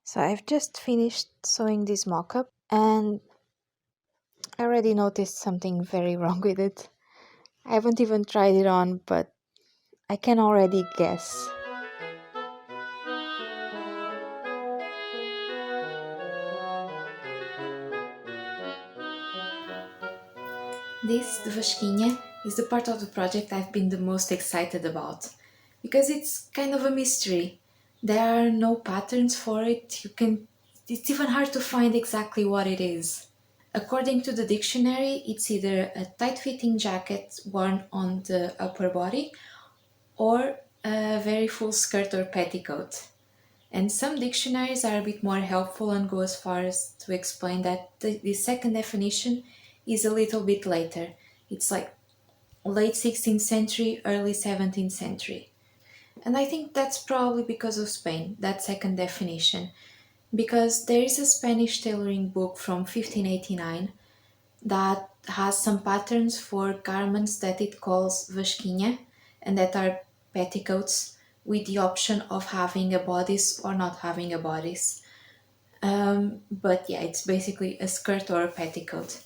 So I've just finished sewing this mock-up and I already noticed something very wrong with it. I haven't even tried it on, but I can already guess. This, the vasquinha, is the part of the project I've been the most excited about because it's kind of a mystery. There are no patterns for it. It's even hard to find exactly what it is. According to the dictionary, it's either a tight-fitting jacket worn on the upper body or a very full skirt or petticoat. And some dictionaries are a bit more helpful and go as far as to explain that the second definition is a little bit later. It's like late 16th century, early 17th century. And I think that's probably because of Spain, that second definition, because there is a Spanish tailoring book from 1589 that has some patterns for garments that it calls vasquinha and that are petticoats with the option of having a bodice or not having a bodice. But yeah, it's basically a skirt or a petticoat.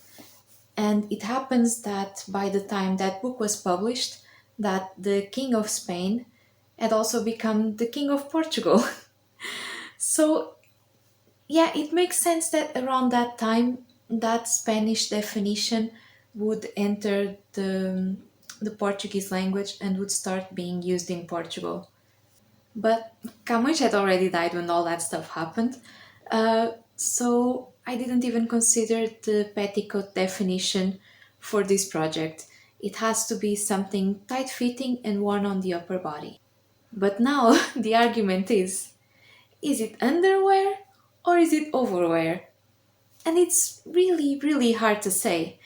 And it happens that by the time that book was published, that the King of Spain had also become the King of Portugal. So yeah, it makes sense that around that time, that Spanish definition would enter the Portuguese language and would start being used in Portugal. But Camões had already died when all that stuff happened, so I didn't even consider the petticoat definition for this project. It has to be something tight fitting and worn on the upper body. But now the argument is it underwear or is it overwear? And it's really, really hard to say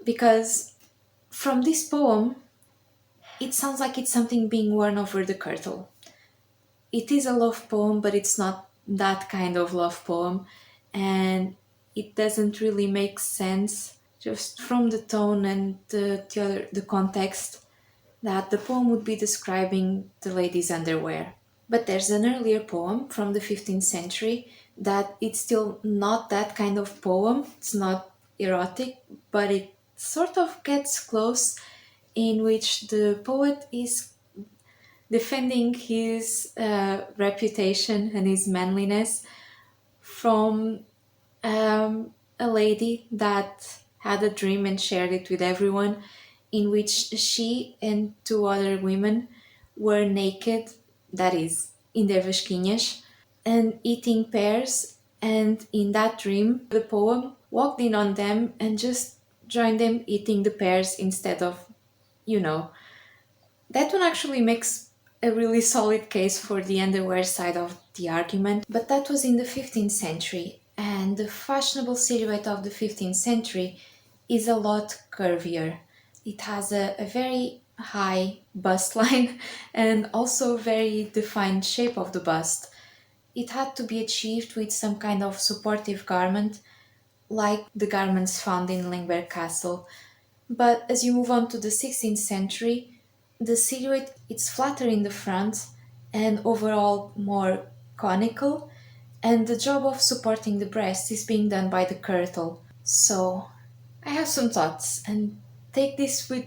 because from this poem, it sounds like it's something being worn over the kirtle. It is a love poem, but it's not that kind of love poem, and it doesn't really make sense just from the tone and the context that the poem would be describing the lady's underwear. But there's an earlier poem from the 15th century that it's still not that kind of poem. It's not erotic, but it sort of gets close, in which the poet is defending his reputation and his manliness from a lady that had a dream and shared it with everyone, in which she and two other women were naked, that is, in their vasquinhas, and eating pears. And in that dream, the poem walked in on them and just joined them eating the pears instead of, you know, that one actually makes a really solid case for the underwear side of the argument, but that was in the 15th century, and the fashionable silhouette of the 15th century is a lot curvier. It has a very high bust line and also very defined shape of the bust. It had to be achieved with some kind of supportive garment, like the garments found in Lingberg Castle. But as you move on to the 16th century, the silhouette it's flatter in the front and overall more conical, and the job of supporting the breast is being done by the kirtle. So I have some thoughts, and take this with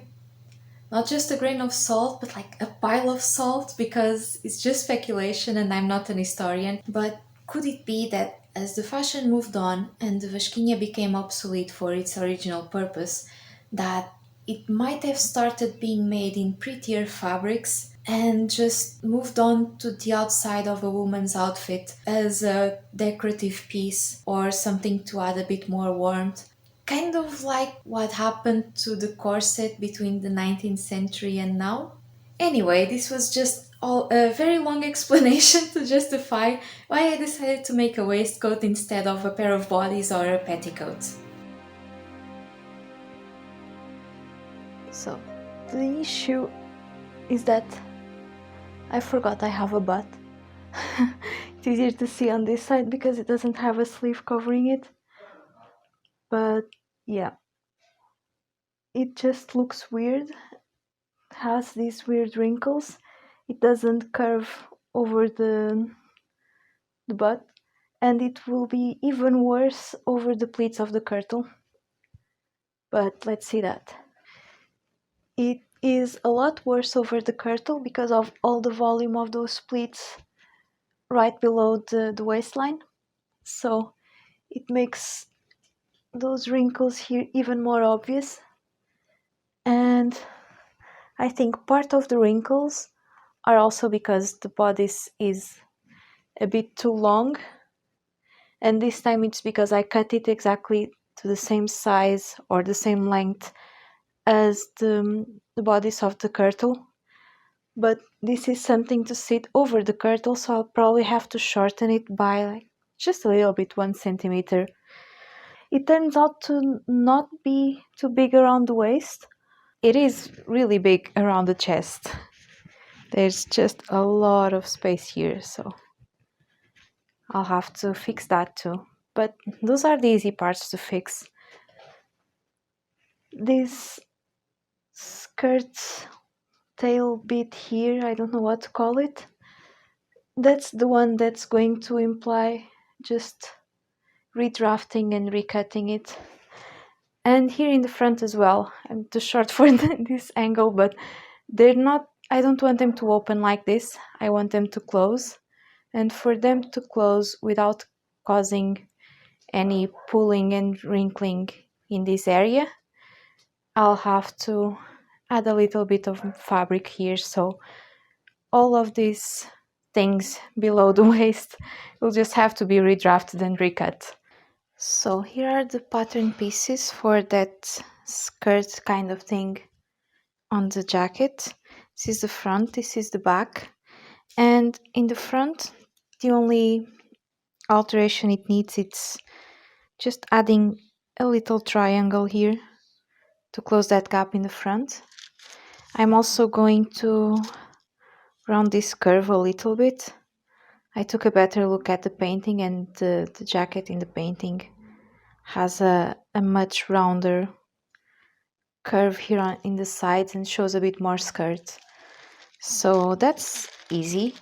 not just a grain of salt, but like a pile of salt, because it's just speculation and I'm not an historian. But could it be that as the fashion moved on and the vasquinha became obsolete for its original purpose, that it might have started being made in prettier fabrics and just moved on to the outside of a woman's outfit as a decorative piece or something to add a bit more warmth, kind of like what happened to the corset between the 19th century and now. Anyway, this was just all a very long explanation to justify why I decided to make a waistcoat instead of a pair of bodies or a petticoat. So, the issue is that I forgot I have a butt. It's easier to see on this side because it doesn't have a sleeve covering it. But yeah, it just looks weird, has these weird wrinkles. It doesn't curve over the butt, and it will be even worse over the pleats of the kirtle. But let's see that. It is a lot worse over the kirtle because of all the volume of those pleats right below the waistline. So it makes those wrinkles here even more obvious. And I think part of the wrinkles are also because the bodice is a bit too long, and this time it's because I cut it exactly to the same size or the same length as the bodice of the kirtle. But this is something to sit over the kirtle, so I'll probably have to shorten it by like just a little bit, 1 centimeter. It turns out to not be too big around the waist. It is really big around the chest. There's just a lot of space here, so I'll have to fix that too. But those are the easy parts to fix. This skirt tail bit here, I don't know what to call it. That's the one that's going to imply just redrafting and recutting it. And here in the front as well. I'm too short for this angle, but they're not, I don't want them to open like this. I want them to close. And for them to close without causing any pulling and wrinkling in this area, I'll have to add a little bit of fabric here, so all of these things below the waist will just have to be redrafted and recut. So here are the pattern pieces for that skirt kind of thing on the jacket. This is the front, this is the back, and in the front the only alteration it needs is just adding a little triangle here to close that gap in the front. I'm also going to round this curve a little bit. I took a better look at the painting, and the jacket in the painting has a much rounder curve here in the sides and shows a bit more skirt. So that's easy.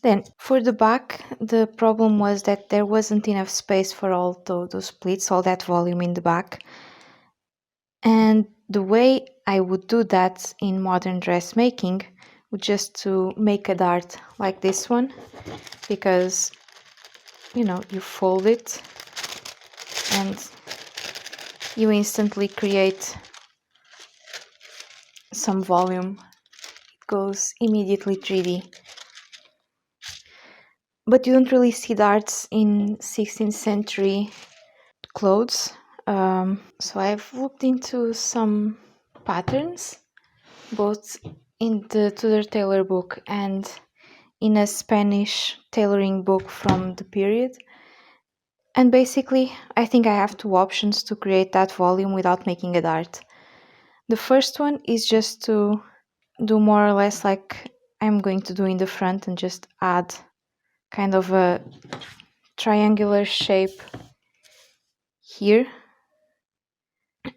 Then for the back, the problem was that there wasn't enough space for all those pleats, all that volume in the back. And the way I would do that in modern dressmaking would just to make a dart like this one, because you fold it and you instantly create some volume. It goes immediately 3D. But you don't really see darts in 16th century clothes. So I've looked into some patterns, both in the Tudor tailor book and in a Spanish tailoring book from the period. And basically, I think I have two options to create that volume without making a dart. The first one is just to do more or less like I'm going to do in the front and just add kind of a triangular shape here.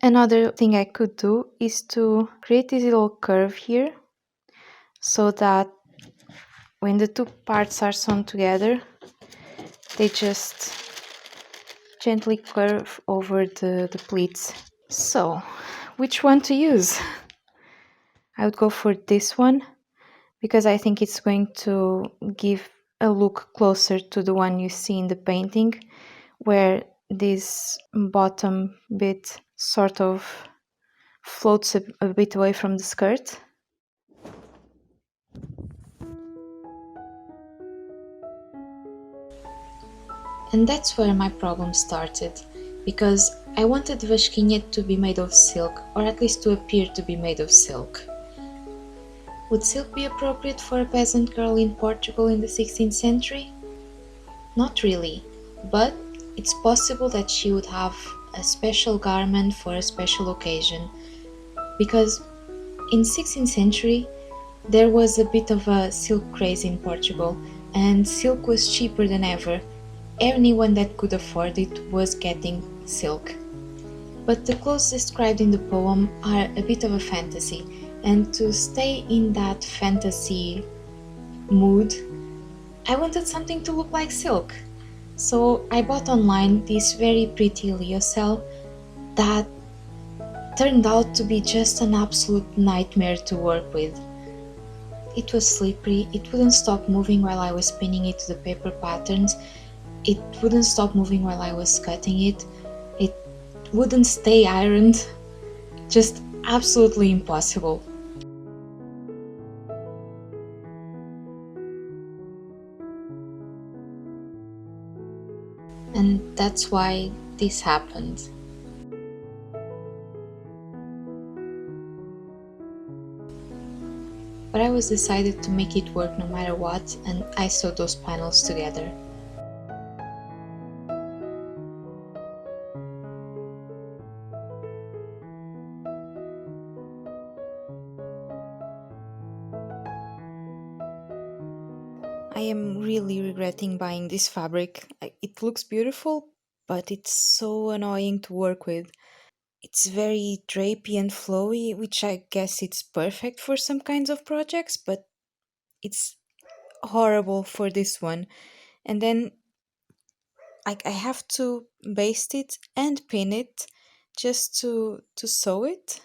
Another thing I could do is to create this little curve here, so that when the two parts are sewn together, they just gently curve over the pleats. So, which one to use? I would go for this one, because I think it's going to give a look closer to the one you see in the painting, where this bottom bit sort of floats a bit away from the skirt. And that's where my problem started, because I wanted the vasquinha to be made of silk, or at least to appear to be made of silk. Would silk be appropriate for a peasant girl in Portugal in the 16th century? Not really, but it's possible that she would have a special garment for a special occasion, because in 16th century there was a bit of a silk craze in Portugal, and silk was cheaper than ever. Anyone that could afford it was getting silk. But the clothes described in the poem are a bit of a fantasy, and to stay in that fantasy mood, I wanted something to look like silk. So I bought online this very pretty lyocell that turned out to be just an absolute nightmare to work with. It was slippery, it wouldn't stop moving while I was pinning it to the paper patterns, it wouldn't stop moving while I was cutting it wouldn't stay ironed, just absolutely impossible. And that's why this happened. But I was decided to make it work no matter what, and I sewed those panels together. I am really regretting buying this fabric. It looks beautiful, but it's so annoying to work with. It's very drapey and flowy, which I guess it's perfect for some kinds of projects, but it's horrible for this one. And then I have to baste it and pin it just to sew it.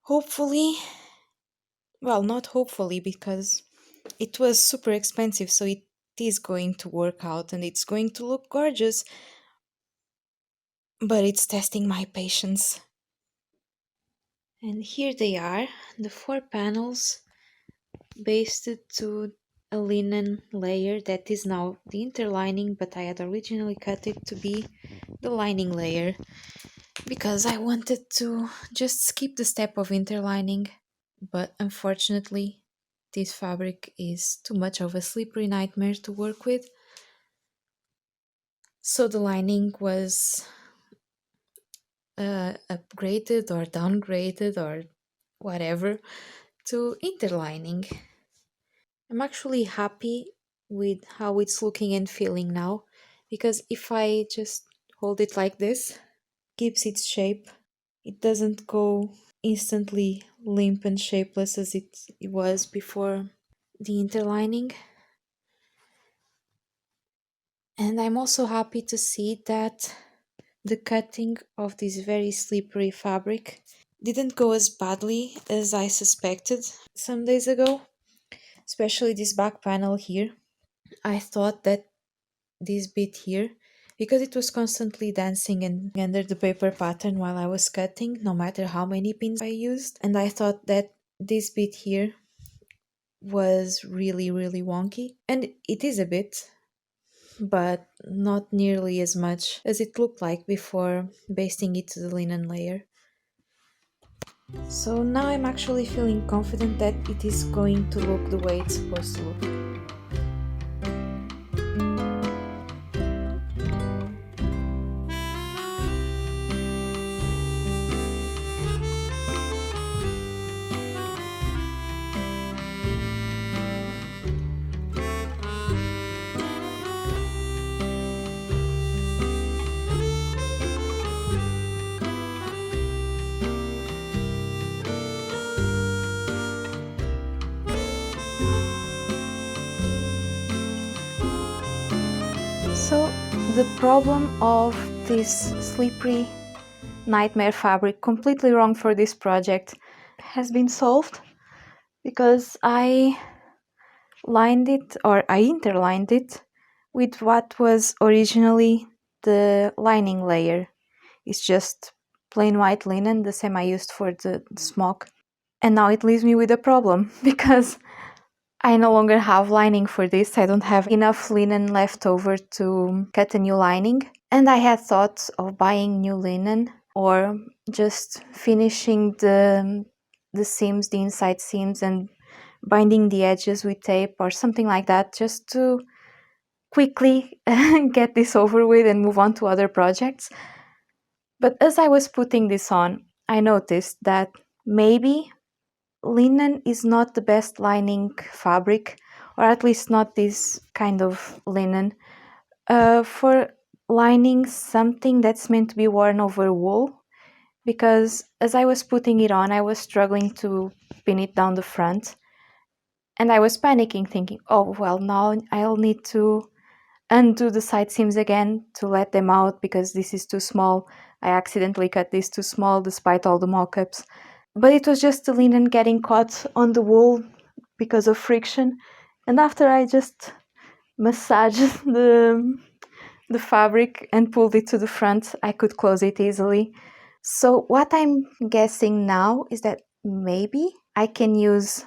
Hopefully, well, not hopefully, because it was super expensive, so it is going to work out and it's going to look gorgeous, but it's testing my patience. And here they are, the four panels basted to a linen layer that is now the interlining, but I had originally cut it to be the lining layer because I wanted to just skip the step of interlining, but unfortunately this fabric is too much of a slippery nightmare to work with. So the lining was upgraded or downgraded or whatever to interlining. I'm actually happy with how it's looking and feeling now because if I just hold it like this, keeps its shape. It doesn't go instantly limp and shapeless as it was before the interlining. And I'm also happy to see that the cutting of this very slippery fabric didn't go as badly as I suspected some days ago, especially this back panel here. I thought that this bit here, because it was constantly dancing and under the paper pattern while I was cutting, no matter how many pins I used, and I thought that this bit here was really, really wonky. And it is a bit, but not nearly as much as it looked like before basting it to the linen layer. So now I'm actually feeling confident that it is going to look the way it's supposed to look. So the problem of this slippery nightmare fabric, completely wrong for this project, has been solved because I lined it, or I interlined it with what was originally the lining layer. It's just plain white linen, the same I used for the smock. And now it leaves me with a problem because I no longer have lining for this. I don't have enough linen left over to cut a new lining. And I had thoughts of buying new linen or just finishing the seams, the inside seams, and binding the edges with tape or something like that, just to quickly get this over with and move on to other projects. But as I was putting this on, I noticed that maybe linen is not the best lining fabric, or at least not this kind of linen, for lining something that's meant to be worn over wool. Because as I was putting it on, I was struggling to pin it down the front. And I was panicking, thinking, oh, well, now I'll need to undo the side seams again to let them out because this is too small. I accidentally cut this too small despite all the mock-ups. But it was just the linen getting caught on the wool because of friction. And after I just massaged the fabric and pulled it to the front, I could close it easily. So what I'm guessing now is that maybe I can use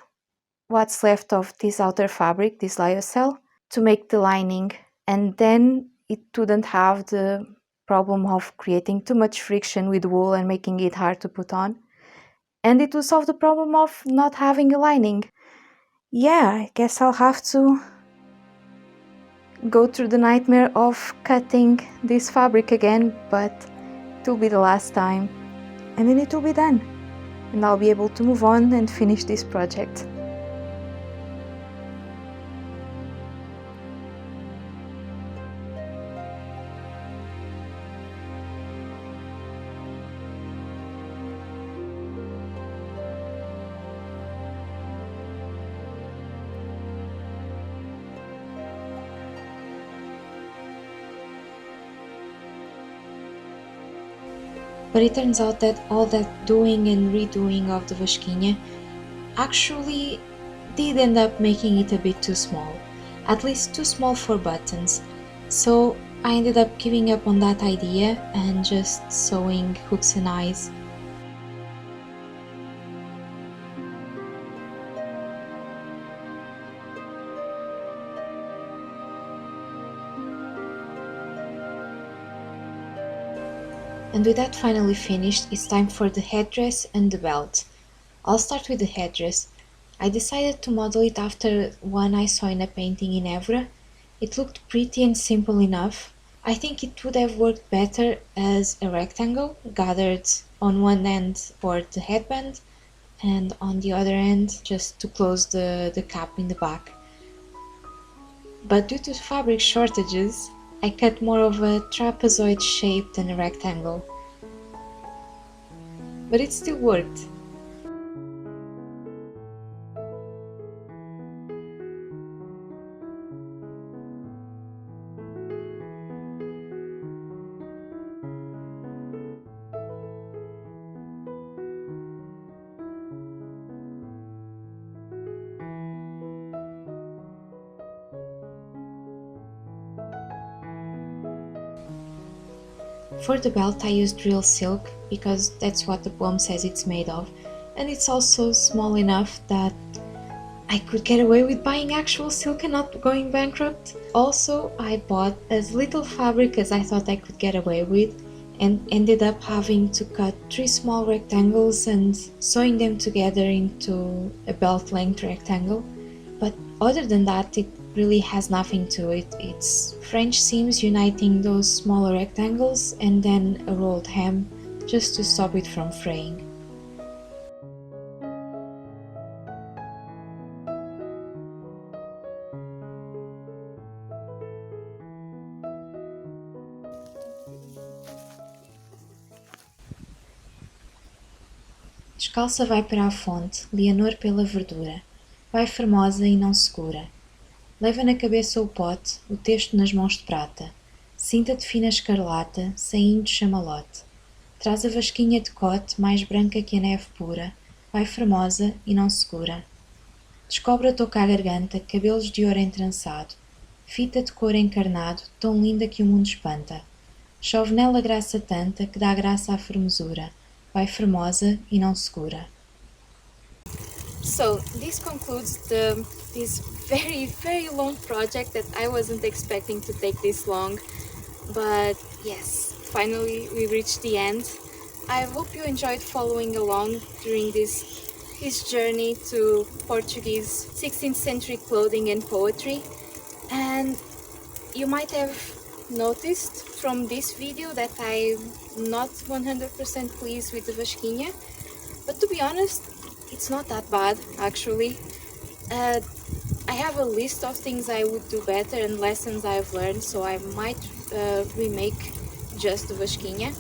what's left of this outer fabric, this lyocell, to make the lining, and then it wouldn't have the problem of creating too much friction with wool and making it hard to put on. And it will solve the problem of not having a lining. Yeah, I guess I'll have to go through the nightmare of cutting this fabric again, but it will be the last time. And then it will be done. And I'll be able to move on and finish this project. But it turns out that all that doing and redoing of the vasquinha actually did end up making it a bit too small, at least too small for buttons. So I ended up giving up on that idea and just sewing hooks and eyes. And with that finally finished, it's time for the headdress and the belt. I'll start with the headdress. I decided to model it after one I saw in a painting in Évora. It looked pretty and simple enough. I think it would have worked better as a rectangle, gathered on one end for the headband and on the other end just to close the cap in the back. But due to fabric shortages, I cut more of a trapezoid shape than a rectangle. But it still worked. For the belt I used real silk because that's what the poem says it's made of, and it's also small enough that I could get away with buying actual silk and not going bankrupt. Also, I bought as little fabric as I thought I could get away with and ended up having to cut 3 small rectangles and sewing them together into a belt length rectangle. But other than that, it really has nothing to it. It's French seams uniting those smaller rectangles and then a rolled hem just to stop it from fraying. Descalça vai para a fonte, Leonor pela verdura. Vai formosa e não segura. Leva na cabeça o pote, o texto nas mãos de prata. Cinta de fina escarlata, sainho de chamalote. Traz a vasquinha de cote, mais branca que a neve pura. Vai formosa e não segura. Descobre a touca à garganta, cabelos de ouro entrançado. Fita de couro encarnado, tão linda que o mundo espanta. Chove nela graça tanta, que dá graça à formosura. Vai formosa e não segura. So this concludes this very long project that I wasn't expecting to take this long, but yes, finally we reached the end. I hope you enjoyed following along during this journey to Portuguese 16th century clothing and poetry. And you might have noticed from this video that I'm not 100% pleased with the vasquinha, but to be honest, it's not that bad actually. I have a list of things I would do better and lessons I've learned, so I might remake just the vasquinha.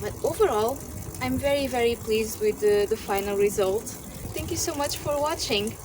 But overall, I'm very pleased with the final result. Thank you so much for watching.